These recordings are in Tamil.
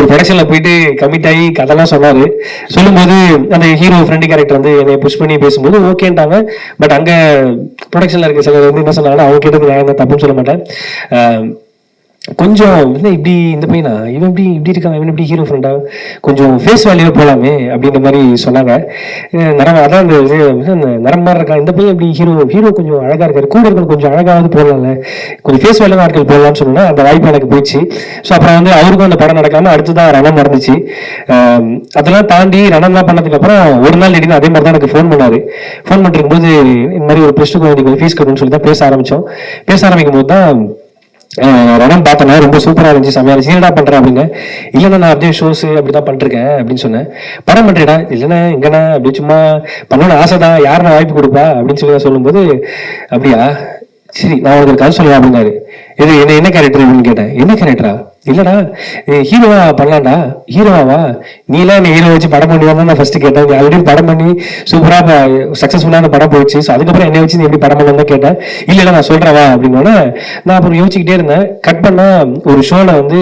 ஒரு ப்ரொடக்ஷன்ல போயிட்டு கமிட் ஆகி கதெல்லாம் சொன்னாரு. சொல்லும்போது அந்த ஹீரோ ஃப்ரெண்டு கேரக்டர் வந்து என்னை புஷ் பண்ணி பேசும்போது ஓகேன்ட்டாங்க. பட் அங்க ப்ரொடக்ஷன்ல இருக்க சிலர் வந்து என்ன சொன்னாங்கன்னா, அவங்க கேட்டது நான் தப்புன்னு சொல்ல மாட்டேன். கொஞ்சம் என்ன இப்படி இந்த பையனா இவன் இப்படி இருக்கான், இவன் இப்படி ஹீரோ ஃப்ரெண்டா, கொஞ்சம் ஃபேஸ் வேல்யூ போகலாமே அப்படின்ற மாதிரி சொன்னாங்க. அதான் இந்த நரம் மாதிரி இருக்கான் இந்த பையன், இப்படி ஹீரோ கொஞ்சம் அழகா இருக்காரு, கூட இருக்க கொஞ்சம் அழகாவது போடலாம்ல, கொஞ்சம் ஃபேஸ் வேல்யூ ஆட்கள் போடலாம்னு சொன்னா அந்த வாய்ப்பு எனக்கு போயிடுச்சு. ஸோ அப்புறம் வந்து அவருக்கும் அந்த படம் நடக்காம அடுத்துதான் ரணம் நடந்துச்சு. அதெல்லாம் தாண்டி ரணம்லாம் பண்ணதுக்கு அப்புறம் ஒரு நாள் திடீர்னு அதே மாதிரி தான் எனக்கு ஃபோன் பண்ணாரு. ஃபோன் பண்ணிருக்கும் போது இந்த மாதிரி ஒரு +2 குழந்தைக்கு ஃபீஸ் கட்டணும்னு சொல்லி தான் பேச ஆரம்பிக்கும் போது தான் ரணம் பார்த்தேன்னா ரொம்ப சூப்பரா இருந்துச்சு, செம்மையா இருந்துச்சு. என்னடா பண்றேன் அப்படிங்க. இல்லைன்னா நான் அப்படியே ஷோஸ் அப்படிதான் பண்ணிருக்கேன் அப்படின்னு சொன்னேன். படம் பண்றேடா. இல்லைன்னா எங்கன்னா அப்படியே சும்மா பண்ணணும்னு ஆசைதான், யாருன்னா வாய்ப்பு கொடுப்பா அப்படின்னு சொல்லி சொல்லும்போது, அப்படியா சரி நான் உங்களுக்கு கதை சொல்லுவேன் அப்படின்னாரு. இது என்ன கேரக்டர் அப்படின்னு கேட்டேன். என்ன கேரக்டரா? இல்லடா ஹீரோவா பண்ணலாம்டா. ஹீரோவா? நீலாம் என்ன ஹீரோ வச்சு படம் பண்ணுவாங்க நான் ஃபர்ஸ்ட் கேட்டேன். ஆல்ரெடி படம் பண்ணி சூப்பரா சக்சஸ்ஃபுல்லான படம் போயிடுச்சு. ஸோ அதுக்கப்புறம் என்ன வச்சு நீ எப்படி படம் பண்ணலாம் கேட்டேன். இல்லைடா நான் சொல்றவா அப்படின்னோட நான் அப்புறம் யோசிச்சுக்கிட்டே இருந்தேன். கட் பண்ணா ஒரு ஷோல வந்து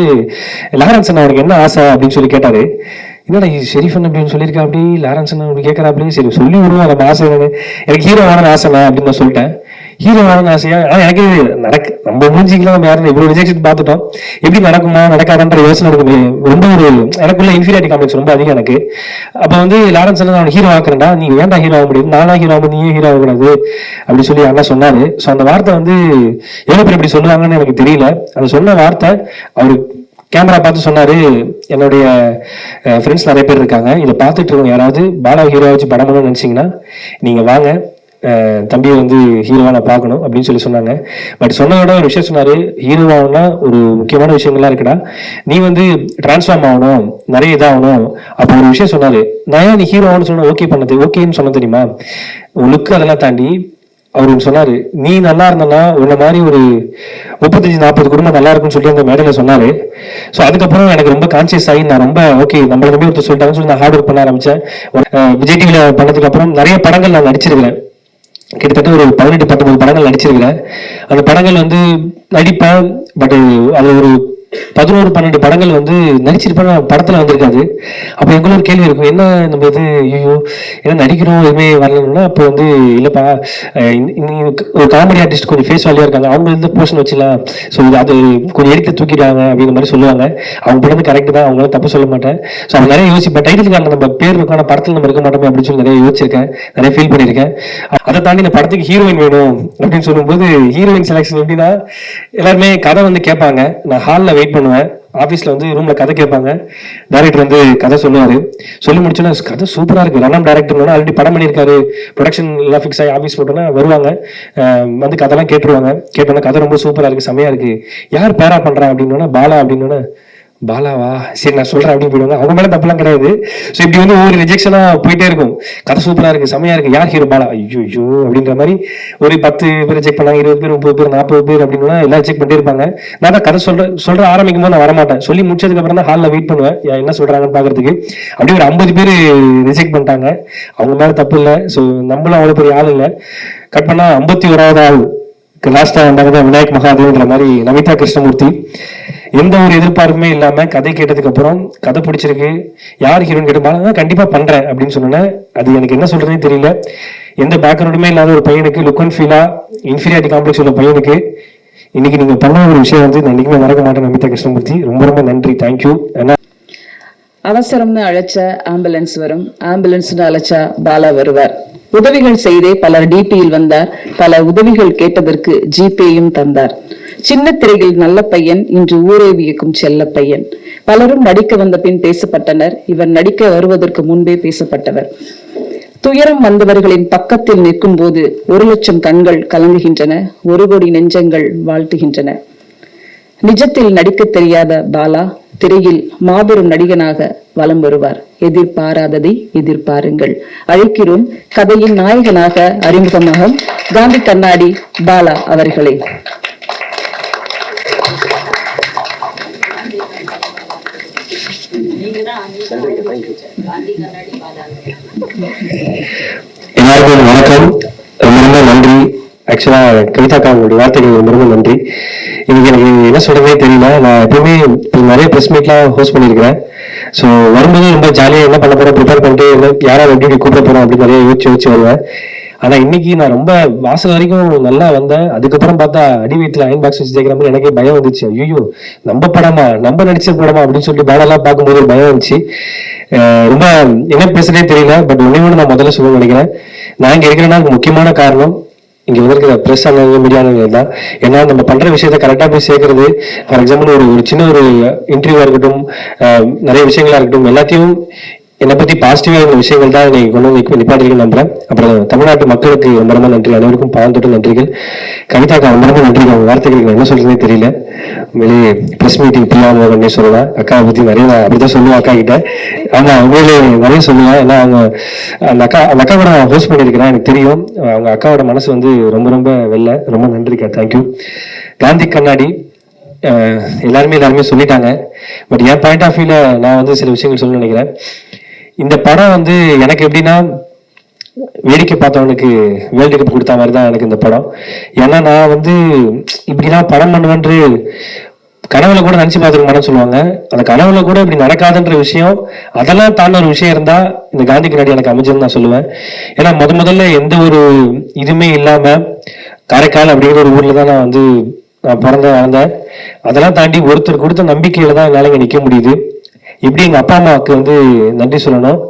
லாரன்ஸ் அவனுக்கு என்ன ஆசை அப்படின்னு சொல்லி கேட்டாரு. என்னடா ஷெரீஃபன் அப்படின்னு சொல்லியிருக்கா, அப்படி லாரன்ஸ் அப்படி கேட்கறா, அப்படின்னு சரி சொல்லி விடுவோம் நம்ம ஆசை என்னன்னு. எனக்கு ஹீரோ ஆன ஆசைண்ணா அப்படின்னு நான் சொல்லிட்டேன். ஹீரோ ஆன ஆசையா? ஆனா எனக்கு நம்ம மூஞ்சிக்கலாம் நம்ம யாரும் இவ்வளவு ரிஜெக்ஷன் பார்த்துட்டோம், எப்படி நடக்குமா நடக்காதுன்ற யோசனை எனக்கு ரொம்ப எனக்குள்ள இன்ஃபீரியாரிட்டி காம்ப்ளெக்ஸ் ரொம்ப அதிகம் எனக்கு. அப்ப வந்து லாரன்ஸ் அவன் ஹீரோ ஆக்குறேன்டா, நீ ஏன்டா ஹீரோ ஆக முடியும், நானா ஹீரோ ஆகும், நீயே ஹீரோ ஆகக்கூடாது அப்படி சொல்லி அண்ணா சொன்னாரு. ஸோ அந்த வார்த்தை வந்து எவ்வளவு பேர் இப்படி சொல்லுவாங்கன்னு எனக்கு தெரியல. அந்த சொன்ன வார்த்தை அவரு கேமரா பார்த்து சொன்னாரு. என்னுடைய ஃப்ரெண்ட்ஸ் நிறைய பேர் இருக்காங்க, இதை பார்த்துட்டு இருக்கோம், யாராவது பாலா ஹீரோ வச்சு படம் பண்ணணும்னு நினைச்சீங்கன்னா நீங்க வாங்க, தம்பியை வந்து ஹீரோவா நான் பார்க்கணும் அப்படின்னு சொல்லி சொன்னாங்க. பட் சொன்னதோட ஒரு விஷயம் சொன்னாரு, ஹீரோவாகனா ஒரு முக்கியமான விஷயங்கள்லாம் இருக்குடா, நீ வந்து டிரான்ஸ்ஃபார்ம் ஆகணும், நிறைய இதாகணும். அப்போ ஒரு விஷயம் சொன்னாரு. நான் ஏன் நீ ஹீரோவானு சொன்ன ஓகே பண்ணது, ஓகேன்னு சொன்ன தெரியுமா, லுக்கு அதெல்லாம் தாண்டி அவரு சொன்னாரு, நீ நல்லா இருந்தனா உன்ன மாதிரி ஒரு 35-40 குடும்பம் நல்லா இருக்குன்னு சொல்லி அந்த மேடையில சொன்னாரு. ஸோ அதுக்கப்புறம் எனக்கு ரொம்ப கான்சியஸ் ஆகி நான் ரொம்ப ஓகே நம்மள நம்பி ஒருத்தர் சொல்லிட்டாங்கன்னு சொல்லி நான் ஹார்ட் ஒர்க் பண்ண ஆரம்பிச்சேன். விஜய் டிவில பண்ணதுக்கு அப்புறம் நிறைய படங்கள் நான் நடிச்சிருக்கிறேன். கிட்டத்தட்ட ஒரு 18-19 படங்கள் நடிச்சிருக்கிறேன். அந்த படங்கள் வந்து நடிப்பேன். பட் அது ஒரு 11-12 படங்கள் வந்து நடிச்சிருப்பேன், படத்துல வந்திருக்காது. அப்ப எங்களும் ஒரு கேள்வி இருக்கும், என்ன நம்ம இது ஐயோ என்ன நடிக்கிறோம் எதுவுமே வரலன்னா, அப்போ வந்து இல்லப்பா ஒரு காமெடி ஆர்டிஸ்ட் கொஞ்சம் ஃபேஸ் வேலையா இருக்காங்க, அவங்க இந்த போர்ஷன் வச்சுலாம், ஸோ அது கொஞ்சம் எடுத்து தூக்கிடுவாங்க அப்படிங்கிற மாதிரி சொல்லுவாங்க. அவங்க படம் கரெக்ட் தான், அவங்களாம் தப்பு சொல்ல மாட்டேன். ஸோ அவங்க நிறைய யோசிப்பேன், டைட்டிலுக்கான நம்ம பேர் இருக்கும் ஆனால் படத்தில் நம்ம இருக்க மாட்டோமே அப்படின்னு சொல்லி நிறைய யோசிச்சிருக்கேன், நிறைய ஃபீல் பண்ணியிருக்கேன். அதை தாண்டி இந்த படத்துக்கு ஹீரோயின் வேணும் அப்படின்னு சொல்லும்போது ஹீரோயின் செலக்ஷன் எப்படின்னா, எல்லாருமே கதை வந்து கேட்பாங்க, நான் ஹாலில் வெயிட் பண்ணுவேன், ஆஃபீஸில் வந்து ரூமில் கதை கேட்பாங்க, டைரக்டர் வந்து கதை சொல்லுவார். சொல்லி முடிச்சோன்னா கதை சூப்பராக இருக்குது, ரணம் டைரக்டர் ஆல்ரெடி படம் பண்ணியிருக்காரு, ப்ரொடக்ஷன் எல்லாம் ஃபிக்ஸ் ஆகி ஆஃபீஸ் போட்டோன்னா வருவாங்க, வந்து கதைலாம் கேட்டுருவாங்க. கேட்டோன்னா கதை ரொம்ப சூப்பராக இருக்குது, செம்மையாக இருக்குது, யார் பேரா பண்ணுறா அப்படின்னோன்னா பாலா அப்படின்னோன்னா பாலாவா சரி நான் சொல்றேன் அப்படின்னு போயிடுவாங்க. அவங்க மேல தப்புலாம் கிடையாது. ஸோ இப்படி வந்து ஒவ்வொரு ரிஜெக்ஷனா போயிட்டே இருக்கும். கதை சூப்பரா இருக்கு, செமையா இருக்கு, யார் ஹீரோ பாலா, ஐயோ அப்படின்ற மாதிரி ஒரு 10 பேர் ரிஜெக்ட் பண்ணாங்க, 20 பேர் 30 பேர் 40 பேர் அப்படின்னா எல்லாம் ரிஜெக்ட் பண்ணிட்டே இருப்பாங்க. நான் தான் கதை சொல்ற ஆரம்பிக்கும் போது நான் வரமாட்டேன், சொல்லி முடிச்சதுக்கு அப்புறம் தான் ஹாலில் வெயிட் பண்ணுவேன் என்ன சொல்றாங்கன்னு பாக்குறதுக்கு. அப்படியே ஒரு 50 பேர் ரிஜெக்ட் பண்ணிட்டாங்க. அவங்க மேல தப்பு இல்லை. ஸோ நம்மளும் அவ்வளவு பெரிய ஆள் இல்லை. கட் பண்ணா 51வது ஆள் லாஸ்டா வந்தாங்க விநாயக் மகாதேவ்ன்ற மாதிரி நமிதா கிருஷ்ணமூர்த்தி. எந்த ஒரு எதிர்பார்ப்புமே இல்லாம கதை கேட்டதுக்கு அப்புறம் கதை பிடிச்சிருக்கு, யார் ஹீரோன்னு கேட்டு கண்டிப்பா பண்றேன் அப்படின்னு சொன்னேன். அது எனக்கு என்ன சொல்றதுன்னு தெரியல. எந்த பேக்ரவுண்டுமே இல்லாத ஒரு பையனுக்கு, லுக் அண்ட் ஃபீலா இன்ஃபீரியாரிட்டி காம்ப்ளெக்ஸ் உள்ள பையனுக்கு இன்னைக்கு நீங்க பண்ண ஒரு விஷயம் வந்து நான் இன்னைக்குமே மறக்க மாட்டேன். நமிதா கிருஷ்ணமூர்த்தி ரொம்ப ரொம்ப நன்றி, தேங்க்யூ. அவசரம்னு அழைச்சா ஆம்புலன்ஸ் வரும், ஆம்புலன்ஸ்னு அழைச்சா பாலா வருவார். உதவிகள் செய்தே பலர் டிபியில் வந்தார், பல உதவிகள் கேட்டதற்கு ஜிபேயும் தந்தார். சின்ன திரையில் நல்ல பையன், இன்று ஊரே வியக்கும் செல்ல பையன். பலரும் நடிக்க வந்த பின் பேசப்பட்டனர், இவர் நடிக்க வருவதற்கு முன்பே பேசப்பட்டவர். துயரம் வந்தவர்களின் பக்கத்தில் நிற்கும் போது 1,00,000 கண்கள் கலங்குகின்றன, 1 கோடி நெஞ்சங்கள் வாழ்த்துகின்றன. நிஜத்தில் நடிக்க தெரியாத பாலா திரையில் மாபெரும் நடிகனாக வலம் வருவார். எதிர்பாராததை எதிர்பாருங்கள். அழைக்கிறோம் கதையின் நாயகனாக அறிமுகமாகும் காந்தி கண்ணாடி பாலா அவர்களை. எல்லாருக்கும் வணக்கம், ரொம்ப ரொம்ப நன்றி. ஆக்சுவலாக கவிதாக்கா உங்களுடைய வார்த்தைகள் ரொம்ப ரொம்ப நன்றி. இன்னைக்கு எனக்கு என்ன சொல்றதே தெரியல. நான் எப்பவுமே நிறைய ப்ரெஸ் மீட்லாம் ஹோஸ்ட் பண்ணியிருக்கிறேன். ஸோ வரும்போது ரொம்ப ஜாலியாக என்ன பண்ண போகிறோம் ப்ரிப்பேர் பண்ணிட்டு யாராவது எப்படி கூப்பிட போகிறோம் அப்படின்னு நிறைய யோசிச்சு வருவேன். ஆனால் இன்னைக்கு நான் ரொம்ப வாசல் வரைக்கும் நல்லா வந்தேன். அதுக்கப்புறம் பார்த்தா அடி வயிற்றுல அயன் பாக்ஸ் வச்சு தேய்க்கிற மாதிரி எனக்கே பயம் வந்துச்சு. ஐயோ நம்ம படமா, நம்ம நடிச்ச படமா அப்படின்னு சொல்லி பாடெல்லாம் பார்க்கும்போது ஒரு பயம் வந்துச்சு. ரொம்ப என்ன பேசுறதே தெரியல. பட் ஒன்னே ஒன்று நான் முதல்ல சொல்ல நினைக்கிறேன். நான் இங்கே இருக்கிறேன்னா முக்கியமான காரணம் இங்க வந்திருக்கிற பிரஸ் அங்க மீடியானவர்கள் தான். ஏன்னா நம்ம பண்ற விஷயத்த கரெக்டா போய் சேர்க்கறது. ஃபார் எக்ஸாம்பிள் ஒரு சின்ன ஒரு இன்டர்வியூவா இருக்கட்டும், நிறைய விஷயங்களா இருக்கட்டும், எல்லாத்தையும் என்னை பத்தி பாசிட்டிவா இருந்த விஷயங்கள் தான் இன்னைக்கு கொண்டு வந்து நிப்பாட்டிருக்கேன் நம்புறேன். அப்புறம் தமிழ்நாட்டு மக்களுக்கு ரொம்ப ரொம்ப நன்றி. அனைவருக்கும் பாவத்தொட்டு நன்றிகள். கவிதாக்கா ரொம்ப ரொம்ப நன்றிகள். அவங்க வார்த்தைகளுக்கு என்ன சொல்றதே தெரியல. உண்மையிலேயே பிரஸ் மீட்டிங் பிரியாமோகன்னே சொல்லலாம். அக்காவை பத்தி நிறைய நான் அப்படிதான் சொல்லுவேன் அக்கா கிட்ட. ஆமா உண்மையிலே நிறைய சொல்லுவேன். ஏன்னா அவங்க அந்த அக்கா கூட நான் ஹோஸ்ட் பண்ணியிருக்கிறேன். எனக்கு தெரியும் அவங்க அக்காவோட மனசு வந்து ரொம்ப ரொம்ப வெள்ளை. ரொம்ப நன்றிக்கா, தேங்க்யூ. காந்தி கண்ணாடி எல்லாருமே சொல்லிட்டாங்க. பட் என் பாயிண்ட் ஆஃப் வியூல நான் வந்து சில விஷயங்கள் சொல்ல நினைக்கிறேன். இந்த படம் வந்து எனக்கு எப்படின்னா வேடிக்கை பார்த்தவனுக்கு வேர்ல்டு கப் கொடுத்த மாதிரி தான் எனக்கு இந்த படம். ஏன்னா நான் வந்து இப்படிலாம் படம் பண்ணுவேன்று கனவுல கூட நினைச்சு பார்த்துருக்க சொல்லுவாங்க. அந்த கனவுல கூட இப்படி நடக்காதுன்ற விஷயம், அதெல்லாம் தாண்ட ஒரு விஷயம் இருந்தா இந்த காந்தி கண்ணாடி எனக்கு அமைஞ்சதுன்னு நான் சொல்லுவேன். ஏன்னா முதல்ல எந்த ஒரு இதுவுமே இல்லாம காரைக்கால் அப்படிங்கிற ஒரு ஊர்ல தான் நான் வளர்ந்தேன். அதெல்லாம் தாண்டி ஒருத்தர் கொடுத்த நம்பிக்கையில தான் என்னால இங்க நிக்க முடியுது. எப்படி எங்க அப்பா அம்மாவுக்கு வந்து நன்றி சொல்லணும்,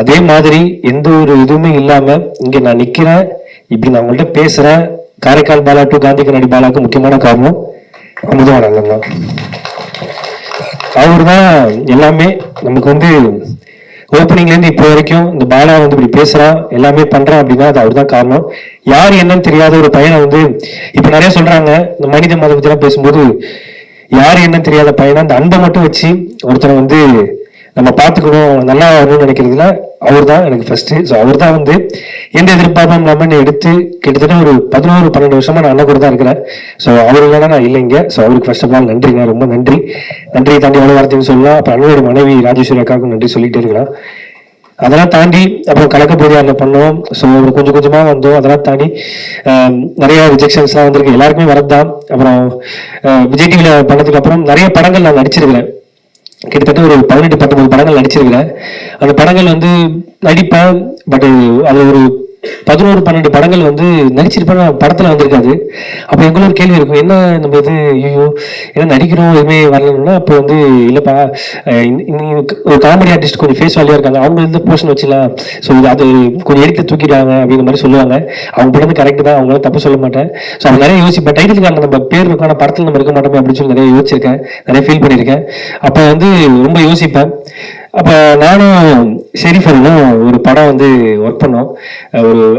அதே மாதிரி எந்த ஒரு இதுவுமே இல்லாம இங்க நான் நிக்கிறேன், இப்படி நான் உங்கள்கிட்ட பேசுறேன். காரைக்கால் பாலா டு காந்தி கண்ணாடி பாலாவுக்கு முக்கியமான காரணம் அமுதவாணன் தான். அவர் தான் எல்லாமே. நமக்கு வந்து ஓப்பனிங்ல இருந்து இப்போ வரைக்கும் இந்த பாலா வந்து இப்படி பேசுறான், எல்லாமே பண்றான் அப்படின்னா அது அவர் தான் காரணம். யாரு என்னன்னு தெரியாத ஒரு பையனை வந்து இப்ப நிறைய சொல்றாங்க இந்த மனித மத பத்தி எல்லாம் பேசும்போது, யாரு என்னன்னு தெரியாத பையனை அந்த அன்பை மட்டும் வச்சு ஒருத்தரை வந்து நம்ம பார்த்துக்கணும், நல்லா வரணும்னு நினைக்கிறதுல அவர் தான் எனக்கு ஃபர்ஸ்ட். ஸோ அவர் தான் வந்து எந்த எதிர்பார்ப்பும் இல்லாமல் எடுத்து கிட்டத்தட்ட ஒரு 11-12 வருஷமா நான் அண்ணன் கூட தான் இருக்கிறேன். ஸோ அவர் இல்லைன்னா நான் இல்லைங்க. ஸோ அவருக்கு ஃபர்ஸ்ட் ஆஃப் ஆல் நன்றிங்க, ரொம்ப நன்றி. நன்றியை தாண்டி எவ்வளோ வார்த்தைன்னு சொல்லலாம். அப்புறம் அண்ணனோட மனைவி ராஜேஸ்வரி அக்காவுக்கும் நன்றி சொல்லிட்டே இருக்கலாம். அதெல்லாம் தாண்டி அப்புறம் கலக்க போதியாரில் பண்ணோம். ஸோ கொஞ்சம் கொஞ்சமாக வந்தோம். அதெல்லாம் தாண்டி நிறைய ரிஜெக்ஷன்ஸ்லாம் வந்திருக்கு, எல்லாருக்குமே வரதுதான். அப்புறம் விஜய் டிவியில் பண்ணதுக்கு அப்புறம் நிறைய படங்கள் நான் நடிச்சிருக்கிறேன். கிட்டத்தட்ட ஒரு 18-19 படங்கள் நடிச்சிருக்கிறேன். அந்த படங்கள் வந்து நடிப்பேன். பட் அது ஒரு 11-12 படங்கள் வந்து நடிச்சிருப்பேன், படத்துல வந்திருக்காது. அப்போ எங்களும் ஒரு கேள்வி இருக்கும், என்ன நம்ம இது ஐயோ என்ன நடிக்கிறோம் எதுவுமே வரலன்னா, அப்போ வந்து இல்லப்பா ஒரு காமெடி ஆர்டிஸ்ட் கொஞ்சம் ஃபேஸ் வேல்யூ இருக்காங்க, அவங்க வந்து போர்ஷன் வச்சுலாம், ஸோ அது கொஞ்சம் எடுத்து தூக்கிடுவாங்க அப்படிங்கிற மாதிரி சொல்லுவாங்க. அவங்க படம் கரெக்ட் தான், அவங்களாம் தப்பு சொல்ல மாட்டேன். ஸோ அவங்க நிறைய யோசிப்பேன், டைட்டிலுக்கான நம்ம பேர் இருக்கும் ஆனால் படத்தில் நம்ம இருக்க மாட்டோமே அப்படின்னு சொல்லி நிறைய யோசிச்சிருக்கேன், நிறைய ஃபீல் பண்ணியிருக்கேன். அப்போ வந்து ரொம்ப யோசிப்பேன். அப்போ நானும் ஷெரீஃபனும் ஒரு படம் வந்து ஒர்க் பண்ணோம்.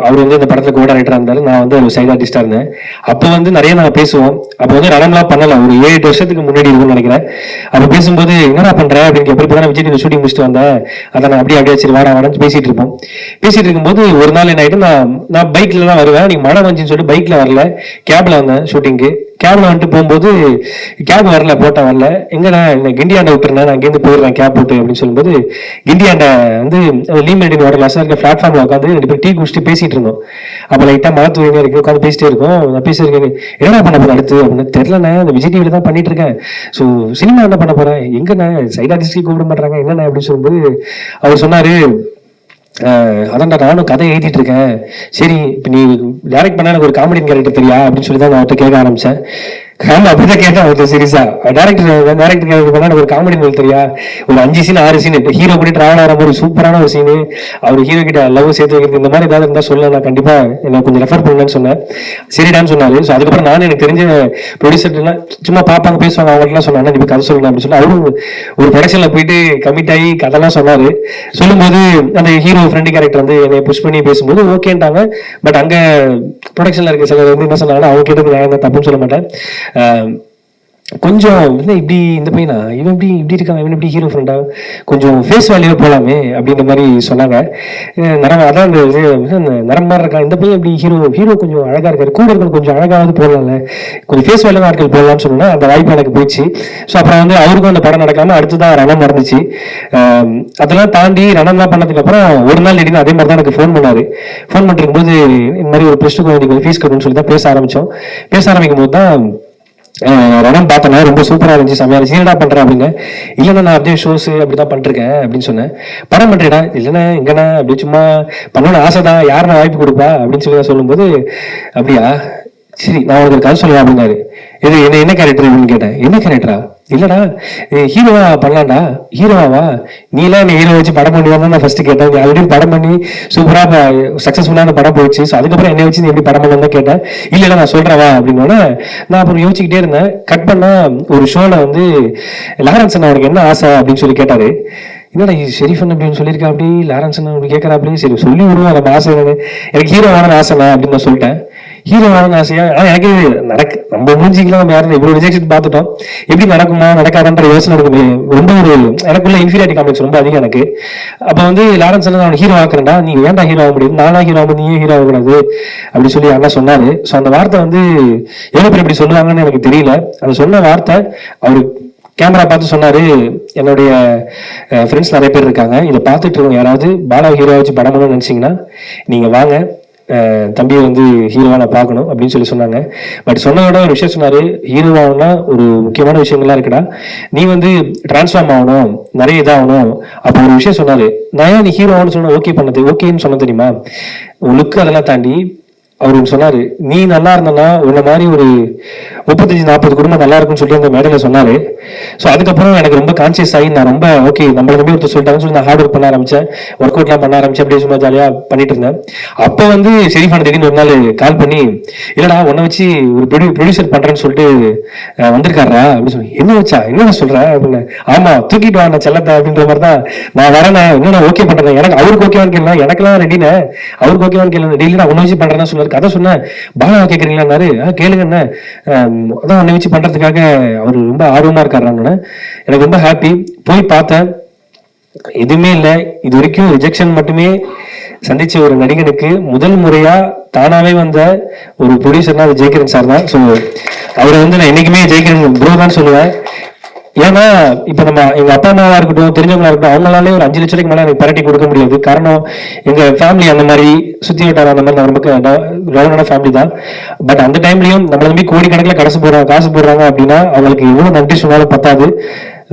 அவர் வந்து இந்த படத்துல கோ டைரக்டரா இருந்தாரு, நான் வந்து ஒரு சைட் ஆர்டிஸ்டா இருந்தேன். அப்போ வந்து நிறைய நாங்கள் பேசுவோம். அப்போ வந்து ரணம்லாம் பண்ணல, ஒரு 7-8 வருஷத்துக்கு முன்னாடி இருக்கும்னு நினைக்கிறேன். அப்போ பேசும்போது என்னடா பண்ற அப்படின்னு எப்படி தான் விஜய் டிவி ஷூட்டிங் முடிச்சுட்டு வந்தேன், அதை நான் அப்படியே சரி வாடான்னு பேசிட்டு இருப்போம். பேசிட்டு இருக்கும்போது ஒரு நாள் என்ன ஆயிட்டு, நான் பைக்ல தான் வருவேன், நீங்க மழை வந்துச்சுன்னு சொல்லிட்டு பைக்ல வரல, கேப்ல வந்தேன் ஷூட்டிங்கு. கேப்ல வந்துட்டு போகும்போது கேப் வரல, போட்டா வரல, எங்கடா என்ன கிண்டியாண்ட விட்டுருந்தேன், நான் இங்கேருந்து போயிடுறேன் கேப் போட்டு அப்படின்னு சொல்லும்போது, கிண்டியாண்ட வந்து லீமெடின் வாட்டர் லாஸ்டா இருக்க பிளாட்ஃபார்ம்ல உட்காந்து 2 பேர் டீ குடிச்சிட்டு பேசிட்டு இருந்தோம். அப்ப லைட்டா மழை தூரிங்க இருக்கு, உட்காந்து பேசிட்டே இருக்கோம். நான் பேசியிருக்கேன், என்ன பண்ண போறேன் அடுத்து அப்படின்னு தெரியலண்ணே, அந்த விஜய் டிவில தான் பண்ணிட்டு இருக்கேன், ஸோ சினிமா என்ன பண்ண போறேன், எங்கண்ணே சைட் ஆர்டிஸ்ட் கூப்பிட மாட்டாங்க என்னண்ணே அப்படின்னு சொல்லும்போது அவர் சொன்னாரு, அதான்டா நானும் கதை எழுதிட்டு இருக்கேன், சரி இப்ப நீ டைரக்ட் பண்ண எனக்கு ஒரு காமெடி கேரக்டர் தெரியா அப்படின்னு சொல்லி தான் நான் அவர்கிட்ட கேட்க ஆரம்பிச்சேன். அப்படிதான் கேட்டேன் அவர்கிட்ட சீரியஸா, டைரக்டர் பண்ணா ஒரு காமெடி ரோல் தெரியா, ஒரு 5 சீன் 6 சீன் ஹீரோ பண்ணி டிராவல் ஆகிற ஒரு சூப்பரான ஒரு சீனு, அவர் ஹீரோ கிட்ட லவ் சேர்த்து வைக்கிறது, இந்த மாதிரி ஏதாவது இருந்தா சொல்ல, நான் கண்டிப்பா என்ன கொஞ்சம் ரெஃபர் பண்ணுன்னு சொன்னேன். சரிடான்னு சொன்னாரு. ஸோ அதுக்கப்புறம் நானும் எனக்கு தெரிஞ்ச ப்ரொடியூசர்லாம் சும்மா பார்ப்பாங்க பேசுவாங்க, அவங்கள்ட்டலாம் சொன்னாங்க நீ கதை சொல்லலாம் அப்படின்னு சொல்லி அவரும் ஒரு ப்ரொடக்ஷன்ல போயிட்டு கமிட் ஆகி கதெல்லாம் சொன்னாரு. சொல்லும்போது அந்த ஹீரோ ஃப்ரெண்டு கேரக்டர் வந்து என்னை புஷ் பண்ணி பேசும்போது ஓகேன்ட்டாங்க. பட் அங்க ப்ரொடக்ஷன்ல இருக்க சிலர் வந்து என்ன சொன்னாங்கன்னா, அவங்க கேட்டது நான் தப்புன்னு சொல்ல மாட்டேன், கொஞ்சம் இல்லை இப்படி இந்த பையனா இவன் இப்படி இருக்கான், இவன் எப்படி ஹீரோ ஃப்ரெண்டா, கொஞ்சம் ஃபேஸ் வேல்யூ போகலாமே அப்படின்ற மாதிரி சொன்னாங்க. நரம் அதான் அந்த இது அந்த நரம் மாதிரி இருக்கான் இந்த பையன் எப்படி ஹீரோ கொஞ்சம் அழகா இருக்காரு, கூட இருக்கிற கொஞ்சம் அழகாவது போடலாம்ல, கொஞ்சம் ஃபேஸ் வேல்யூ ஆட்கள் போடலாம்னு சொன்னா அந்த வாய்ப்பு எனக்கு போயிடுச்சு. ஸோ அப்புறம் வந்து அவருக்கும் அந்த படம் நடக்காம அடுத்துதான் ரணம் நடந்துச்சு. அதெல்லாம் தாண்டி ரணம்லாம் பண்ணதுக்கு அப்புறம் ஒரு நாள் திடீர்னு அதே மாதிரி தான் எனக்கு ஃபோன் பண்ணாரு. ஃபோன் பண்ணிருக்கும் போது இந்த மாதிரி ஒரு ப்ளஸ் டூ குழந்தைக்கு ஃபீஸ் கட்டணும்னு சொல்லி தான் பேச ஆரம்பிக்கும் போது தான் ரணம் பார்த்தேன்னா ரொம்ப சூப்பரா இருந்துச்சு, செம்மையா இருந்துச்சு, என்னடா பண்றேன் அப்படின்னு. இல்லைன்னா நான் அப்படியே ஷோஸ் அப்படிதான் பண்ணிருக்கேன் அப்படின்னு சொன்னேன். படம் பண்றேடா, இல்லைன்னா எங்கன்னா அப்படி சும்மா பண்ணணும்னு ஆசைதான், யாருன்னா வாய்ப்பு கொடுப்பா அப்படின்னு சொல்லி சொல்லும்போது, அப்படியா சரி நான் உங்களுக்கு கதை சொல்லலாம் அப்படின்னாரு. இது என்ன கேரக்டர் அப்படின்னு கேட்டேன். என்ன கேரக்டரா? இல்லடா ஹீரோவா பண்ணலாம்டா. ஹீரோவா? நீ எல்லாம் என்ன ஹீரோ வச்சு படம் பண்ணுவாங்க நான் ஃபர்ஸ்ட் கேட்டேன். ஆல்ரெடி படம் பண்ணி சூப்பரா சக்சஸ்ஃபுல்லான படம் போயிடுச்சு. ஸோ அதுக்கப்புறம் என்ன வச்சு நீ எப்படி படம் பண்ணலாம் கேட்டேன். இல்லடா நான் சொல்றவா அப்படின்னோட நான் அப்புறம் யோசிச்சுக்கிட்டே இருந்தேன். கட் பண்ணா ஒரு ஷோல வந்து லாரன்ஸ் அண்ணா அவனுக்கு என்ன ஆசை அப்படின்னு சொல்லி கேட்டாரு. என்னடா ஷெரீஃபன் அப்படின்னு சொல்லியிருக்கா, அப்படி லாரன்ஸ் அண்ணா அப்படி கேட்கறா, அப்படி சரி சொல்லி விடுவோம் நம்ம ஆசை என்னன்னு. எனக்கு ஹீரோ ஆன ஆசைண்ணா அப்படின்னு நான் சொல்லிட்டேன். ஹீரோ ஆன ஆசையா? ஆனா எனக்கு நம்ம முடிஞ்சிக்கலாம், நம்ம யாரும் இவ்வளவு ரிஜெக்ஷன் பார்த்துட்டோம், எப்படி நடக்குமா நடக்காதுன்ற யோசனை எனக்கு ரொம்ப ஒரு எனக்குள்ள இன்ஃபீரியாரிட்டி காம்ப்ளெக்ஸ் ரொம்ப அதிகம் எனக்கு. அப்ப வந்து லாரன்ஸ் அண்ணா அவன் ஹீரோ ஆக்குறேன்டா, நீங்க ஏன்டா ஹீரோ ஆக முடியும், நானா ஹீரோ ஆகும் நீயே ஹீரோ ஆகக்கூடாது அப்படி சொல்லி அண்ணா சொன்னாரு. ஸோ அந்த வார்த்தை வந்து எவ்வளவு பேர் இப்படி சொல்லுவாங்கன்னு எனக்கு தெரியல. அந்த சொன்ன வார்த்தை அவரு கேமரா பார்த்து சொன்னாரு. என்னுடைய ஃப்ரெண்ட்ஸ் நிறைய பேர் இருக்காங்க, இதை பார்த்துட்டு இருக்கோம், யாராவது பாலா ஹீரோ வச்சு படம் பண்ணணும்னு நினைச்சீங்கன்னா நீங்க வாங்க, தம்பியை வந்து ஹீரோவா நான் பார்க்கணும் அப்படின்னு சொல்லி சொன்னாங்க. பட் சொன்னதோட ஒரு விஷயம் சொன்னாரு, ஹீரோவாகனா ஒரு முக்கியமான விஷயங்கள்லாம் இருக்குடா, நீ வந்து டிரான்ஸ்ஃபார்ம் ஆகணும், நிறைய இதாகணும். அப்போ ஒரு விஷயம் சொன்னாரு. நான் ஏன் நீ ஹீரோவான்னு சொன்ன ஓகேன்னு சொன்ன தெரியுமா, லுக்கு அதெல்லாம் தாண்டி அவரு சொன்னாரு, நீ நல்லா இருந்தனா உன்ன மாதிரி ஒரு 35-40 குடும்பம் நல்லா இருக்குன்னு சொல்லி அந்த மேடையில சொன்னாரு. ஸோ அதுக்கப்புறம் எனக்கு ரொம்ப கான்சியஸ் ஆகி நான் ரொம்ப ஓகே நம்மள நம்பி ஒருத்தர் சொல்லிட்டாங்கன்னு சொல்லி நான் ஹார்ட் ஒர்க் பண்ண ஆரம்பிச்சேன், ஒர்க் அவுட்லாம் பண்ண ஆரம்பிச்சேன், அப்படியே சும்மா ஜாலியா பண்ணிட்டு இருந்தேன். அப்போ வந்து ஷெரீஃபான திடீர்னு ஒரு நாள் கால் பண்ணி, இல்லடா உன்னை வச்சு ஒரு ப்ரொடியூசர் பண்றேன்னு சொல்லிட்டு வந்திருக்காரா அப்படின்னு சொல்லி. என்ன வச்சா என்ன சொல்ற அப்படின்னு. ஆமா தூக்கிட்டு வாங்க செல்லத்தை அப்படின்ற மாதிரி தான் நான் வரேன், இன்னும் ஓகே பண்றேன், எனக்கு அவருக்கு ஓகேவான்னு கேட்கலாம், எனக்கெல்லாம் ரெடினே, அவருக்கு ஓகேவான்னு கேட்கலாம், டெய்லி நான் உன்னை வச்சு பண்றேன்னு சொன்னாரு. கதை சொன்னேன், பாலா கேட்கறீங்களான்னாரு. கேளுங்க என்ன, அதான் உன்னை வச்சு பண்றதுக்காக அவர் ரொம்ப ஆர்வமா இருக்காருன்னு. எனக்கு ரொம்ப ஹாப்பி. போய் பார்த்தேன், எதுவுமே இல்லை. இது வரைக்கும் ரிஜெக்ஷன் மட்டுமே சந்திச்ச ஒரு நடிகனுக்கு முதல் முறையா தானாவே வந்த ஒரு ப்ரொடியூசர்னா அது ஜெயகிரன் சார் தான். ஸோ அவரை வந்து நான் என்னைக்குமே ஜெயகிரன் ப்ரோ தான் சொல்லுவேன். ஏன்னா இப்ப நம்ம எங்க அப்பா அம்மாவா இருக்கட்டும், தெரிஞ்சவங்களா இருக்கட்டும், அவங்களாலே ஒரு 5 லட்ச ரூபாய்க்கு மேல எனக்கு பரட்டி கொடுக்க முடியாது. காரணம் எங்க ஃபேமிலி அந்த மாதிரி சுத்தி வட்டாரம் அந்த மாதிரி நமக்கு ரவுண்டான ஃபேமிலி தான். பட் அந்த டைம்லயும் நம்மள நம்பி கோடிக்கணக்கில் காசு போடுறாங்க அப்படின்னா அவங்களுக்கு எவ்வளவு நன்றி சொன்னாலும் பத்தாது.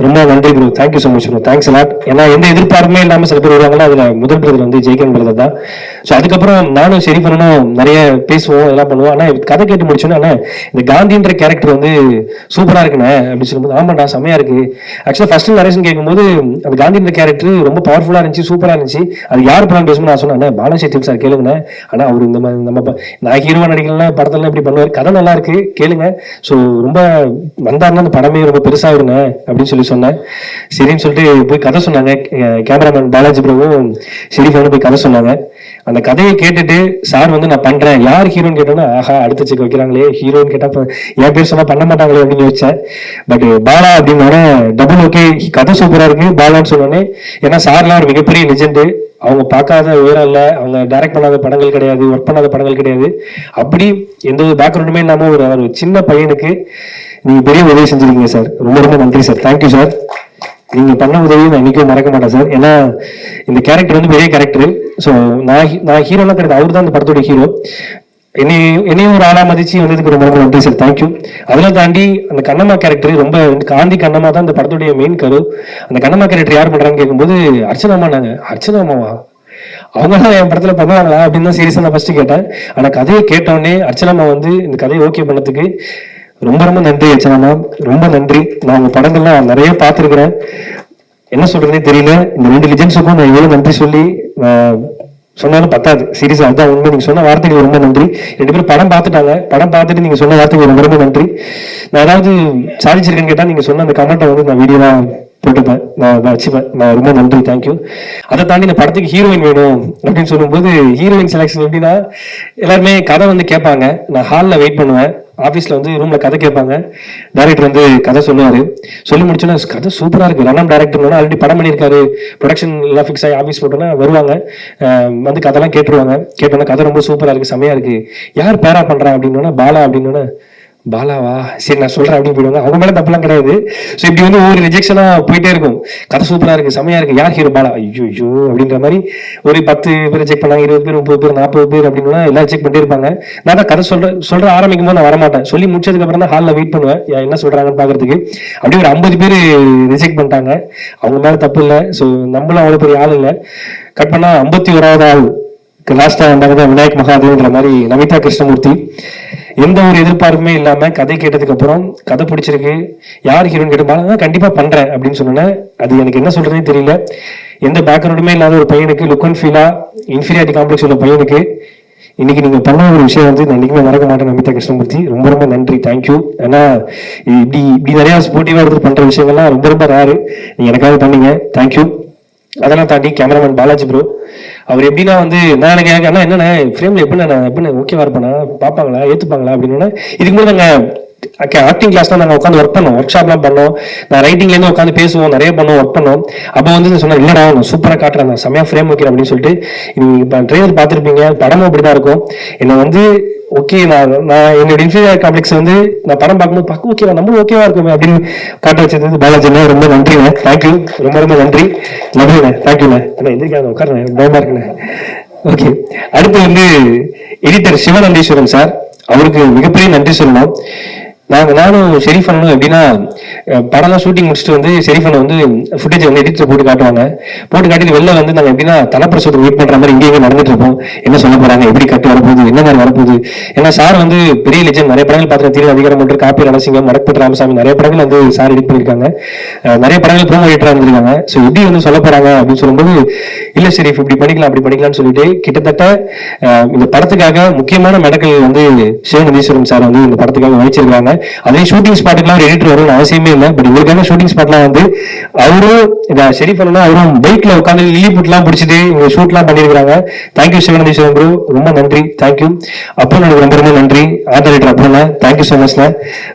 ரொம்ப நன்றி bro, thank you so much bro, thanks a lot. ஏன்னா எந்த எதிர்பார்ப்புமே இல்லாமல் சில பேர் வருவாங்களா, அதுல முதல் பிரதர் வந்து ஜெய்கன் பிரதர் தான். ஸோ அதுக்கப்புறம் நானும் சரி பண்ணணும், நிறைய பேசுவோம், எல்லாம் பண்ணுவோம். ஆனால் கதை கேட்டு முடிச்சோன்னா அண்ணா இந்த காந்தின்ற கேரக்டர் வந்து சூப்பரா இருக்குண்ணே அப்படின்னு சொல்லும்போது, ஆமாண்டா செம்மையா இருக்கு. ஆக்சுவலாக ஃபர்ஸ்ட் நரேஷன் கேட்கும்போது அந்த காந்தின்ற கேரக்டர் ரொம்ப பவர்ஃபுல்லா இருந்துச்சு, சூப்பரா இருந்துச்சு. அது யார் படம் பேசணும் நான் சொன்னேன், பாலாசக்தி சார் கேளுங்கண்ணே. ஆனா அவர் இந்த மாதிரி நம்ம நான் ஹீரோவா நடிக்கலாம் படத்தெல்லாம் இப்படி பண்ணுவார், கதை நல்லா இருக்கு கேளுங்க. ஸோ ரொம்ப வந்தாருன்னா அந்த படமே ரொம்ப பெருசாகிடுங்க அப்படின்னு சொல்லி சொன்னேன். சரின்னு சொல்லிட்டு போய் கதை சொன்னாங்க. கேமராமேன் பாலாஜி பிரபுவும் ஷெரீஃபான போய் கதை சொன்னாங்க. அந்த கதையை கேட்டுட்டு சார் வந்து நான் பண்றேன், யார் ஹீரோன்னு கேட்டோன்னா ஆஹா அடுத்த செக் வைக்கிறாங்களே, ஹீரோன்னு கேட்டா என் பேர் சொன்னா பண்ண மாட்டாங்களே அப்படின்னு யோசிச்சேன். பட் பாலா அப்படின்னோட டபுள் ஓகே, கதை சூப்பரா இருக்கு பாலான்னு சொன்னோன்னே. ஏன்னா சார்லாம் ஒரு மிகப்பெரிய லெஜெண்டு, அவங்க பார்க்காத உயரம் இல்லை, அவங்க டைரக்ட் பண்ணாத படங்கள் கிடையாது, ஒர்க் பண்ணாத படங்கள் கிடையாது. அப்படி எந்த ஒரு பேக்ரவுண்டுமே இல்லாம ஒரு சின்ன பையனுக்கு நீங்க பெரிய உதவி செஞ்சிருக்கீங்க சார், ரொம்ப ரொம்ப நன்றி சார், தேங்க்யூ சார். நீங்க பண்ண உதவியை நான் இன்னைக்கும் மறக்க மாட்டேன் சார். ஏன்னா இந்த கேரக்டர் வந்து பெரிய கேரக்டர். ஸோ நான் ஹீரோலாம் கிடையாது, அவர் தான் இந்த படத்தோட ஹீரோ. என்னையும் ஒரு ஆளா மதிச்சு வந்ததுக்கு ரொம்ப ரொம்ப நன்றி சார், தேங்க்யூ. அதெல்லாம் தாண்டி அந்த கண்ணம்மா கேரக்டர் ரொம்ப காந்தி கண்ணம்மா தான் இந்த படத்துடைய மெயின் கரு. அந்த கண்ணம்மா கேரக்டர் யார் பண்றாங்கன்னு கேட்கும்போது அர்ச்சனாமா. நாங்க அர்ச்சனாமாவா அவங்கதான் என் படத்துல பண்ணுவாங்களா அப்படின்னு தான் சீரியஸா நான் ஃபர்ஸ்ட் கேட்டேன். ஆனா கதையை கேட்டோடனே அர்ச்சனாமா வந்து இந்த கதையை ஓகே பண்ணதுக்கு ரொம்ப ரொம்ப நன்றி அர்ச்சனாமா, ரொம்ப நன்றி. நான் உங்க படங்கள்லாம் நிறைய பார்த்துருக்கிறேன், என்ன சொல்றதே தெரியல. இந்த 2 லிஜெண்ட்ஸுக்கும் நான் எவ்வளவு நன்றி சொல்லி சொன்னாலும் பத்தாது, சீரியஸா அதுதான் உண்மை. நீங்க சொன்ன வார்த்தைகள் ரொம்ப நன்றி. 2 பேரும் படம் பார்த்துட்டாங்க, படம் பார்த்துட்டு நீங்க சொன்ன வார்த்தைகள் ரொம்ப ரொம்ப நன்றி. நான் ஏதாவது சாதிச்சிருக்கேன்னு கேட்டா நீங்க சொன்ன அந்த கமெண்ட்டை வந்து நான் வீடியோவா போட்டுப்பேன், நான் வச்சுப்பேன். நான் ரொம்ப நன்றி, தேங்க்யூ. அதை தாண்டி இந்த படத்துக்கு ஹீரோயின் வேணும் அப்படின்னு சொல்லும்போது ஹீரோயின் செலக்ஷன் எப்படின்னா எல்லாருமே கதை வந்து கேட்பாங்க, நான் ஹாலில் வெயிட் பண்ணுவேன், ஆஃபீஸில் வந்து ரூமில் கதை கேட்பாங்க. டேரக்டர் வந்து கதை சொல்லுவார். சொல்லி முடிச்சோன்னா கதை சூப்பராக இருக்குது, ரன்னம் டேரக்டர்னா ஆல்ரெடி படம் பண்ணியிருக்காரு, ப்ரொடக்ஷன் எல்லாம் ஃபிக்ஸ் ஆகி ஆஃபீஸ் போட்டோன்னா வருவாங்க, வந்து கதைலாம் கேட்டுருவாங்க. கேட்டோன்னா கதை ரொம்ப சூப்பராக இருக்குது, செமையாக இருக்குது, யார் பேரா பண்ணுறா அப்படின்னா பாலா அப்படின்னா பாலாவா, சரி நான் சொல்றேன் அப்படின்னு போயிடுவாங்க. அவங்க மேல தப்பெல்லாம் கிடையாது. ஸோ இப்படி வந்து ஒவ்வொரு ரிஜெக்ஷனா போயிட்டே இருக்கும். கதை சூப்பரா இருக்கு, செமையா இருக்கு, யார் ஹீரோ பாலா, ஐயோ ஐயோ அப்படின்ற மாதிரி ஒரு 10 பேர் ரிஜெக்ட் பண்ணாங்க, 20 பேர், 30 பேர், 40 பேர் அப்படின்னு எல்லாம் ரிஜெக்ட் பண்ணிட்டே இருப்பாங்க. நான் தான் கதை சொல்ற ஆரம்பிக்கும் போது நான் வரமாட்டேன். சொல்லி முடிச்சதுக்கு அப்புறம் தான் ஹாலில் வெயிட் பண்ணுவேன் என்ன சொல்றாங்கன்னு பாக்குறதுக்கு. அப்படியே ஒரு 50 பேர் ரிஜெக்ட் பண்ணிட்டாங்க. அவங்க மேல தப்பு இல்லை. ஸோ நம்மளும் அவ்வளவு பெரிய ஆள் இல்லை. கட் பண்ணா 51வது ஆள் லாஸ்டா வந்தாங்க விநாயக் மகாதேவ்ன்ற மாதிரி நமிதா கிருஷ்ணமூர்த்தி. எந்த ஒரு எதிர்பார்ப்புமே இல்லாம கதை கேட்டதுக்கு அப்புறம் கதை பிடிச்சிருக்கு, யார் ஹீரோன்னு கேட்டு கண்டிப்பா பண்றேன் அப்படின்னு சொன்னேன். அது எனக்கு என்ன சொல்றதே தெரியல. எந்த பேக்ரவுண்டுமே இல்லாத ஒரு பையனுக்கு லுக் அண்ட் ஃபீலா இன்ஃபீரியாரிட்டி காம்ப்ளெக்ஸ் உள்ள பையனுக்கு இன்னைக்கு நீங்க பண்ண ஒரு விஷயம் வந்து நான் இன்னைக்குமே மறக்க மாட்டேன். நமிதா கிருஷ்ணமூர்த்தி, ரொம்ப ரொம்ப நன்றி, தேங்க்யூ. ஏன்னா இப்படி நிறைய ஸ்போர்ட்டிவா எடுத்து பண்ற விஷயங்கள்லாம் ரொம்ப ரொம்ப ரேரு. நீங்க எனக்காக பண்ணீங்க, தேங்க்யூ. அதெல்லாம் தாண்டி கேமராமேன் பாலாஜி ப்ரோ, அவர் எப்படின்னா வந்து நான் எனக்கு அண்ணா என்னண்ணே ஃப்ரேம்ல எப்படின்னு ஓகேவா இருப்பேனா, பார்ப்பாங்களா, ஏத்துப்பாங்களா அப்படின்னு. இதுக்கு முன்னாடி நாங்கள் ஆக்டிங் கிளாஸ் தான் நாங்கள் உட்காந்து ஒர்க் பண்ணோம், ஒர்க் ஷாப்லாம் பண்ணோம், நான் ரைட்டிங்லேருந்து உட்காந்து பேசுவோம், நிறைய பண்ணோம், ஒர்க் பண்ணோம். அப்போ வந்து சொன்னேன், இல்லைடா நான் சூப்பராக காட்டுறேன், நான் செம்மையாக ஃப்ரேம் வைக்கிறேன் அப்படின்னு சொல்லிட்டு. நீங்கள் இப்போ ட்ரெய்லர் பார்த்துருப்பீங்க, படமும் அப்படி தான் இருக்கும். என்னை வந்து ஓகே நான் என்னோட இன்ஃபீரியர் காம்ப்ளெக்ஸ் வந்து நான் படம் பார்க்கும்போது ஓகேவா நம்மளும் ஓகேவா இருக்குமே அப்படின்னு காட்ட வச்சது பாலாஜிண்ணே, ரொம்ப நன்றிண்ணே, தேங்க்யூ, ரொம்ப ரொம்ப நன்றி, நன்றிண்ணே, தேங்க்யூண்ணே. அண்ணா எந்திரிக்காத உட்காருண்ணே, பயமா இருக்குண்ணே. ஓகே, அடுத்து வந்து எடிட்டர் சிவநந்தீஸ்வரன் சார், அவருக்கு மிகப்பெரிய நன்றி சொல்லணும். நானும் ஷெரீஃப் அண்ணனும் எப்படின்னா படம்லாம் ஷூட்டிங் முடிச்சுட்டு வந்து ஷெரீஃப் அண்ணன் வந்து ஃபுட்டேஜ் வந்து எடிட்டர் போட்டு காட்டுவாங்க. போட்டு காட்டிட்டு வெளில வந்து நாங்கள் எப்படின்னா தலைப்பிரசவத்தை வெயிட் பண்ற மாதிரி இங்கேயே நடந்துட்டு இருப்போம். என்ன சொல்ல போறாங்க, எப்படி கட்டு வரப்போகுது, என்ன மாதிரி வரப்போகுது. ஏன்னா சார் வந்து பெரிய லெஜண்ட், நிறைய படங்கள் பார்த்து தீர அதிகாரம் ஒன்று, காப்பி ரணசிங்கம், மடக்பட்டு ராமசாமி, நிறைய படங்கள் வந்து சார் எடிட் பண்ணியிருக்காங்க, நிறைய படங்கள் ப்ரோமோ எடிட்டரா இருந்திருக்காங்க. ஸோ எப்படி வந்து சொல்ல போறாங்க அப்படின்னு சொல்லும்போது இல்ல ஷெரீஃப் இப்படி பண்ணிக்கலாம் அப்படி பண்ணிக்கலாம்னு சொல்லிட்டு கிட்டத்தட்ட இந்த படத்துக்காக முக்கியமான மெடக்கல் வந்து சிவநந்தீஸ்வரன் சார் வந்து இந்த படத்துக்காக வகிச்சிருக்காங்க. அதே ஷூட்டிங் ஸ்பாட்டுக்குலாம் ஒரு எடிட்டர் வரும்னு அவசியமே இல்லை. பட் இவருக்கான ஷூட்டிங் ஸ்பாட்லாம் வந்து அவரும் ஷெரீஃப் அண்ணா அவரும் பைக்ல உட்காந்து லில்லி புட்லாம் பிடிச்சிட்டு இங்க ஷூட்லாம் பண்ணியிருக்காங்க. தேங்க்யூ சிவநந்தீஸ்வரன் ப்ரோ, ரொம்ப நன்றி, தேங்க்யூ. அப்போ எனக்கு ரொம்ப ரொம்ப நன்றி. ஆர்ட் டைரக்டர் அப்போண்ணா, தேங்க்யூ ஸோ மச்ண்ணே,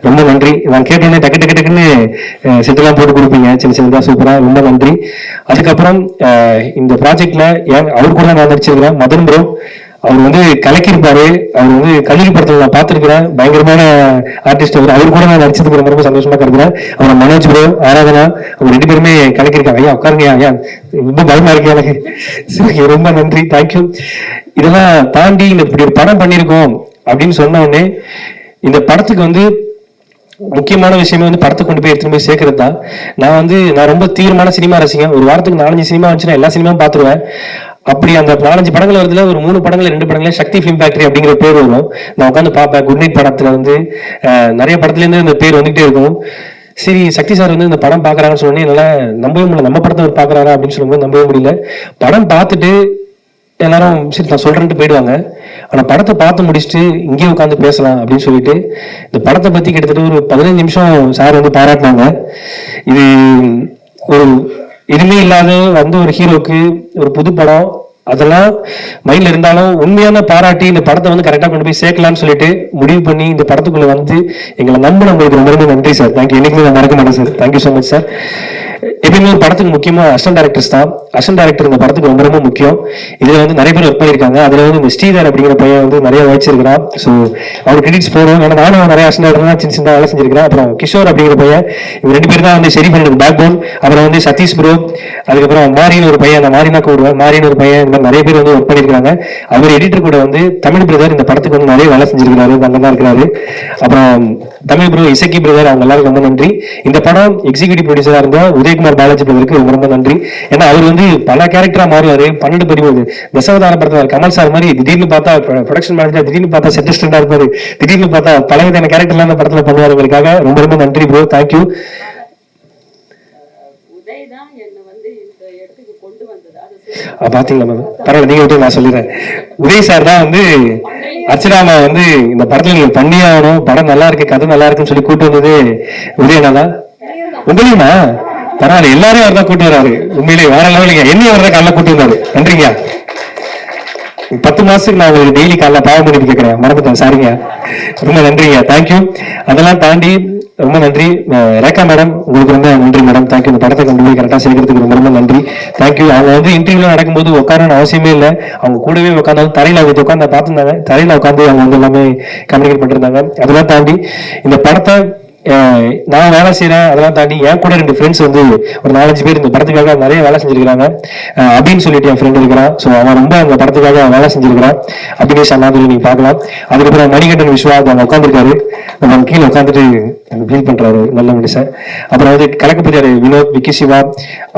ரொம்ப நன்றி. நான் கேட்டோன்னே டக்குன்னு செட்டெல்லாம் போட்டு கொடுப்பீங்க, சின்ன சின்னதாக சூப்பரா, ரொம்ப நன்றி. அதுக்கப்புறம் இந்த ப்ராஜெக்ட்ல அவர் கூட நான் நடிச்சிருக்கிறேன் மதன் ப்ரோ, அவர் வந்து கலக்கியிருப்பாரு. அவர் வந்து கல்லூரி படத்துல நான் பார்த்திருக்கிறேன், பயங்கரமான ஆர்டிஸ்ட் அவர். அவர் கூட நான் நடிச்சதுக்கு ரொம்ப ரொம்ப சந்தோஷமா இருக்கிறேன். அவர் மனோஜ் ப்ரோ, ஆராதனா, அவங்க 2 பேருமே கலக்கியிருக்காங்க. ஐயா உட்காருங்க ஐயா, ரொம்ப பயமா இருக்கு எனக்கு. சரி, ரொம்ப நன்றி, தேங்க்யூ. இதெல்லாம் தாண்டி இப்படி ஒரு படம் பண்ணியிருக்கோம் அப்படின்னு சொன்ன உடனே இந்த படத்துக்கு வந்து முக்கியமான விஷயமே வந்து படத்தை கொண்டு போய் எடுத்துட்டு போய் சேர்க்கறது தான். நான் ரொம்ப தீவிரமான சினிமா ரசிகன். ஒரு வாரத்துக்கு 4-5 சினிமா வந்துச்சுன்னா எல்லா சினிமாவும் பார்த்துருவேன். அப்படி அந்த 4-5 படங்கள் வருதுல ஒரு 3 படங்கள் 2 படங்களே சக்தி ஃபிலிம் ஃபேக்டரி அப்படிங்கிற பேர் வரும். நான் உட்காந்து பார்ப்பேன். குட் நைட் படத்துல வந்து நிறைய படத்துல இருந்து இந்த பேர் வந்துகிட்டே இருக்கும். சரி, சக்தி சார் வந்து இந்த படம் பாக்குறாங்கன்னு சொன்னே என்னால நம்பவே முடியல. நம்ம படத்தை அவர் பாக்குறாரா அப்படின்னு சொல்லும்போது நம்பவே முடியல. படம் பார்த்துட்டு எல்லாரும் சரி நான் சொல்றேன்ட்டு போயிடுவாங்க. ஆனா படத்தை பார்த்து முடிச்சுட்டு இங்கேயே உட்காந்து பேசலாம் அப்படின்னு சொல்லிட்டு இந்த படத்தை பத்தி கிட்டத்தட்ட ஒரு 15 நிமிஷம் சார் வந்து பாராட்டினாங்க. இது ஒரு எதுவுமே இல்லாத வந்து ஒரு ஹீரோக்கு ஒரு புது படம், அதெல்லாம் மைண்ட்ல இருந்தாலும் உண்மையான பாராட்டி இந்த படத்தை வந்து கரெக்டா கொண்டு போய் சேர்க்கலாம்னு சொல்லிட்டு முடிவு பண்ணி இந்த படத்துக்குள்ள வந்து எங்களை நம்பின உங்களுக்கு ரொம்ப ரொம்ப நன்றி சார். தேங்க்யூ. என்னைக்குமே நான் மறக்க மாட்டேன் sir. Thank you so much sir. எப்பயுமே ஒரு படத்துக்கு முக்கியமா அசிஸ்டன்ட் டைரக்டர்ஸ் தான். அசிஸ்டன்ட் டைரக்டர் இந்த படத்துக்கு ரொம்ப ரொம்ப முக்கியம். இதுல வந்து நிறைய பேர் ஒர்க் பண்ணியிருக்காங்க. அதுல வந்து இந்த ஸ்ரீதர் அப்படிங்கிற பையன் வந்து நிறைய வச்சிருக்கிறான். ஸோ அவர் கிரெடிட்ஸ் போறோம். ஏன்னா நானும் நிறைய அசிஸ்டன்ட் டைரக்டர் சின்ன சின்ன வேலை செஞ்சிருக்கிறேன். அப்புறம் கிஷோர் அப்படிங்கிற பையன், இவங்க 2 பேர் தான் வந்து ஷெரீஃப் அண்ணனுக்கு பேக் போன். அப்புறம் வந்து சதீஷ் ப்ரோ, அதுக்கப்புறம் மாரின்னு ஒரு பையன், அந்த மாரினா கூடுவேன், மாரின்னு ஒரு பையன், இந்த மாதிரி நிறைய பேர் வந்து ஒர்க் பண்ணியிருக்காங்க. அவர் எடிட்டர் கூட வந்து தமிழ் பிரதர் இந்த படத்துக்கு வந்து நிறைய வேலை செஞ்சிருக்கிறாரு, நல்லா இருக்கிறாரு. அப்புறம் தமிழ் ப்ரோ, இசக்கி பிரதர், அவங்க எல்லாரும் ரொம்ப நன்றி. இந்த படம் எக்ஸிகியூட்டிவ் ப்ரொடியூசரா இருந்தா உதயகுமார் பாலாஜி பிரதருக்கு ரொம்ப ரொம்ப நன்றி. ஏன்னா அவர் வந்து பல கேரக்டரா மாறுவாரு. 12-13 தசவதார படத்துல கமல் சார் மாதிரி திடீர்னு பார்த்தா ப்ரொடக்ஷன் மேனேஜர், திடீர்னு பார்த்தா செட் அசிஸ்டண்டா இருப்பாரு, திடீர்னு பார்த்தா பலவிதமான கேரக்டர்லாம் அந்த படத்துல பண்ணுவாரு. உங்களுக்காக ரொம்ப ரொம்ப நன்றி ப்ரோ, தேங்க்யூ. பாத்தீங்களா மேம், பரவாயில்ல, நீங்க விட்டு நான் சொல்லிடுறேன். உதய் சார் தான் வந்து அர்ச்சனாமா வந்து இந்த படத்துல நீங்க பண்ணி ஆகணும், படம் நல்லா இருக்கு, கதை நல்லா இருக்குன்னு சொல்லி கூட்டு வந்தது உதயனா உங்களையுமா? பரவாயில்ல, எல்லாரையும் அவர் தான் கூட்டு வராரு. உண்மையிலேயே வேற லெவலுங்க. என்னையும் அவர் தான் காலைல கூட்டு வந்தாரு. நன்றிங்க. 10 மாசத்துக்கு நான் உங்களுக்கு டெய்லி காலைல பாவம் பண்ணிட்டு கேட்கிறேன், மறந்துட்டேன், சாரிங்க. ரொம்ப நன்றிங்க, தேங்க்யூ. அதெல்லாம் தாண்டி ரொம்ப நன்றி ரேகா மேடம், உங்களுக்கு ரொம்ப நன்றி மேடம், தேங்க்யூ. இந்த படத்தை கொண்டு போய் கரெக்டாக சேர்க்கறதுக்கு ரொம்ப ரொம்ப நன்றி, தேங்க்யூ. அவங்க வந்து இன்டர்வியூலாம் நடக்கும்போது உட்காரணும் அவசியமே இல்லை, அவங்க கூடவே உட்காந்தாலும் தரையில் அவங்க உட்காந்து பார்த்துருந்தாங்க, தரையில் உட்காந்து அவங்க வந்து எல்லாமே கம்யூனிகேட் பண்ணிருந்தாங்க. அதெல்லாம் தாண்டி இந்த படத்தை நான் வேலை செய்யறேன், அதெல்லாம் தாண்டி என் கூட 2 ஃப்ரெண்ட்ஸ் வந்து ஒரு 4-5 பேர் இந்த படத்துக்காக நிறைய வேலை செஞ்சிருக்காங்க. அப்படின்னு சொல்லிட்டு என் ஃப்ரெண்ட் இருக்கிறான். ஸோ அவன் ரொம்ப அந்த படத்துக்காக வேலை செஞ்சிருக்கிறான். அபினேஷ் அண்ணாதுரை நீங்க பார்க்கலாம். அதுக்கப்புறம் மணிகண்டன் விஸ்வா அவங்க உட்காந்துருக்காரு, நம்ம கீழே உட்காந்துட்டு ஃபீல் பண்றாரு, நல்ல மனுஷன். அப்புறம் வந்து கலக்கப்பதியார் வினோத், விக்கி சிவா,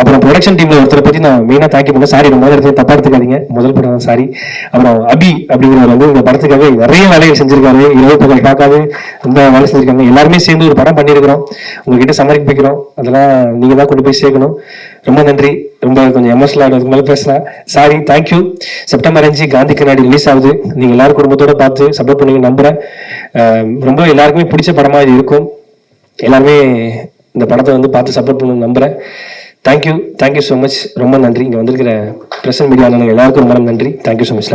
அப்புறம் ப்ரொடக்ஷன் டீம்ல ஒருத்தரை பத்தி நான் மெயினா தேங்க்யூ பண்ணேன். சாரி, முதல் இடத்துல தப்பா எடுத்துக்காதீங்க, முதல் படம் தான், சாரி. அப்புறம் அபி அப்படிங்கிறவர் வந்து இந்த படத்துக்காக நிறைய வேலைகள் செஞ்சிருக்காரு, இரவு பகல் பார்க்காது ரொம்ப வேலை செஞ்சிருக்காங்க. எல்லாருமே சேர்ந்து ஒரு படம் பண்ணியிருக்கிறோம், உங்ககிட்ட சமர்ப்பிக்கிறோம். அதெல்லாம் நீங்க தான் கொண்டு போய் சேர்க்கணும். ரொம்ப நன்றி. ரொம்ப கொஞ்சம் எமோஷனல் ஆகிறதுக்கு மேலே பேசலாம், சாரி, தேங்க்யூ. செப்டம்பர் 5 காந்தி கண்ணாடி ரிலீஸ் ஆகுது. நீங்க எல்லாரும் குடும்பத்தோட பார்த்து சப்போர்ட் பண்ணீங்க நம்புறேன். ரொம்ப எல்லாருக்குமே பிடிச்ச படமா இது இருக்கும். எல்லாருமே இந்த படத்தை வந்து பார்த்து சப்போர்ட் பண்ணணும்னு நம்புறேன். Thank you, thank you so much. ரொம்ப நன்றி. இங்கே வந்திருக்கிற பிரசன்ட் மீடியா எல்லாருக்கும் ரொம்ப நன்றி. Thank you so much.